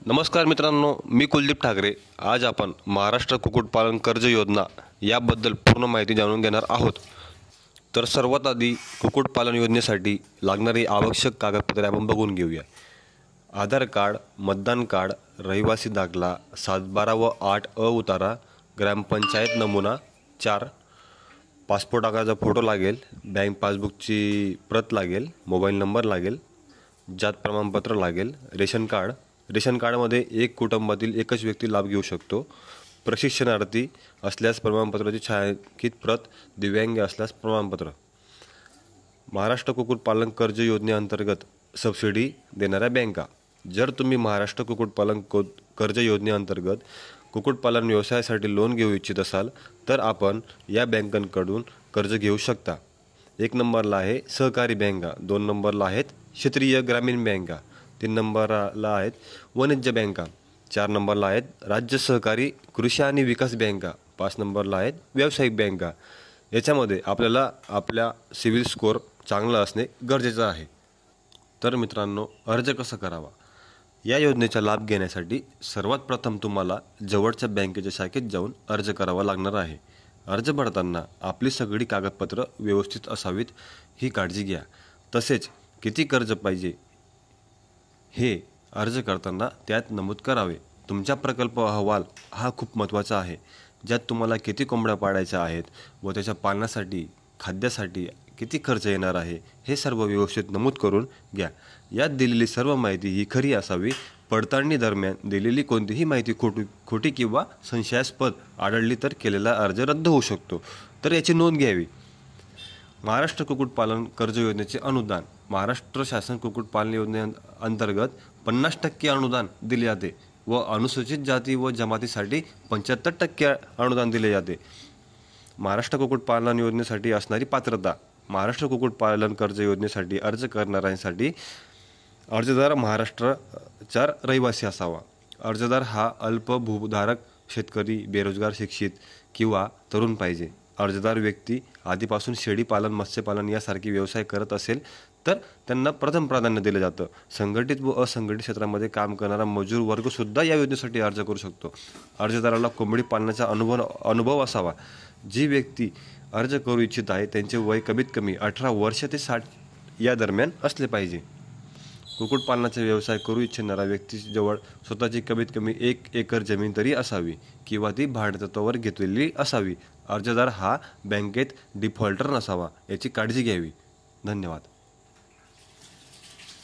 नमस्कार मित्रांनो, मी कुलदीप ठाकरे। आज आपण महाराष्ट्र कुक्कुटपालन कर्ज योजना याबद्दल पूर्ण माहिती जाणून घेणार आहोत। तर सर्वात आधी कुक्कुटपालन योजनेसाठी लागणारी आवश्यक कागदपत्रे आपण बघून घेऊया। आधार कार्ड, मतदान कार्ड, रहिवासी दाखला, 7/12 व 8 उतारा, ग्रामपंचायत नमुना 4, पासपोर्ट आकाराचा फोटो लागेल, बँक पासबुकची प्रत लागेल, मोबाईल नंबर लागेल, जात प्रमाणपत्र लागेल, रेशन कार्डमध्ये एक कुटुंबातील एकच व्यक्ती लाभ घेऊ शकतो। प्रशिक्षणार्थी असल्यास प्रमाणपत्राची छायांकित प्रत, दिव्यांग असल्यास प्रमाणपत्र। महाराष्ट्र कुक्कुटपालन कर्ज योजनेअंतर्गत सबसिडी देणाऱ्या बँका। जर तुम्ही महाराष्ट्र कुक्कुटपालन कर्ज योजनेअंतर्गत कुक्कुटपालन व्यवसायासाठी लोन घेऊ इच्छित असाल तर आपण या बँकांकडून कर्ज घेऊ शकता। 1 नंबरला आहे सहकारी बँका, 2 नंबरला आहेत क्षेत्रीय ग्रामीण बँका, 3 नंबरला आहेत वाणिज्य बँका, 4 नंबरला आहेत राज्य सहकारी कृषी आणि विकास बँका, 5 नंबरला आहेत व्यावसायिक बँका। याच्यामध्ये आपल्याला आपल्या सिबिल स्कोअर चांगला असणे गरजेचं आहे। तर मित्रांनो, अर्ज कसा करावा? या योजनेचा लाभ घेण्यासाठी सर्वात प्रथम तुम्हाला जवळच्या बँकेच्या शाखेत जाऊन अर्ज करावा लागणार आहे। अर्ज भरताना आपली सगळी कागदपत्र व्यवस्थित असावीत ही काळजी घ्या। तसेच किती कर्ज पाहिजे हे अर्ज करताना त्यात नमूद करावे। तुमचा प्रकल्प अहवाल हा खूप महत्त्वाचा आहे, ज्यात तुम्हाला किती कोंबड्या पाळायच्या आहेत व त्याच्या पालनासाठी, खाद्यासाठी किती खर्च येणार आहे हे सर्व व्यवस्थित नमूद करून घ्या। यात दिलेली सर्व माहिती ही खरी असावी। पडताळणी दरम्यान दिलेली कोणतीही माहिती खोटी किंवा संशयास्पद आढळली तर केलेला अर्ज रद्द होऊ शकतो, तर याची नोंद घ्यावी। महाराष्ट्र कुक्कुटपालन कर्ज योजनेचे अनुदान। महाराष्ट्र शासन कुक्कुटपालन योजनेअंतर्गत 50% अनुदान दिले जाते व अनुसूचित जाती व जमातीसाठी 75% अनुदान दिले जाते। महाराष्ट्र कुक्कुटपालन योजनेसाठी असणारी पात्रता। महाराष्ट्र कुक्कुटपालन कर्ज योजनेसाठी अर्ज करणाऱ्यांसाठी अर्जदार महाराष्ट्राचा रहिवासी असावा। अर्जदार हा अल्पभूधारक, शेतकरी, बेरोजगार, शिक्षित किंवा तरुण पाहिजे। अर्जदार व्यक्ती आधीपासून शेळीपालन, मत्स्यपालन यासारखे व्यवसाय करत असेल तर त्यांना प्रथम प्राधान्य दिले जातं। संघटित व असंघटित क्षेत्रामध्ये काम करणारा मजूर वर्गसुद्धा या योजनेसाठी अर्ज करू शकतो। अर्जदाराला कोंबडी पालनाचा अनुभव असावा। जी व्यक्ती अर्ज करू इच्छित आहे त्यांचे वय कमीत कमी 18 वर्ष ते 60 या दरम्यान असले पाहिजे। कुक्कुटपालनाचा व्यवसाय करू इच्छिणाऱ्या व्यक्तीजवळ स्वतःची कमीत कमी 1 एकर जमीन तरी असावी किंवा ती भाडेतत्त्वावर घेतलेली असावी। अर्जदार हा बँकेत डिफॉल्टर नसावा याची काळजी घ्यावी। धन्यवाद।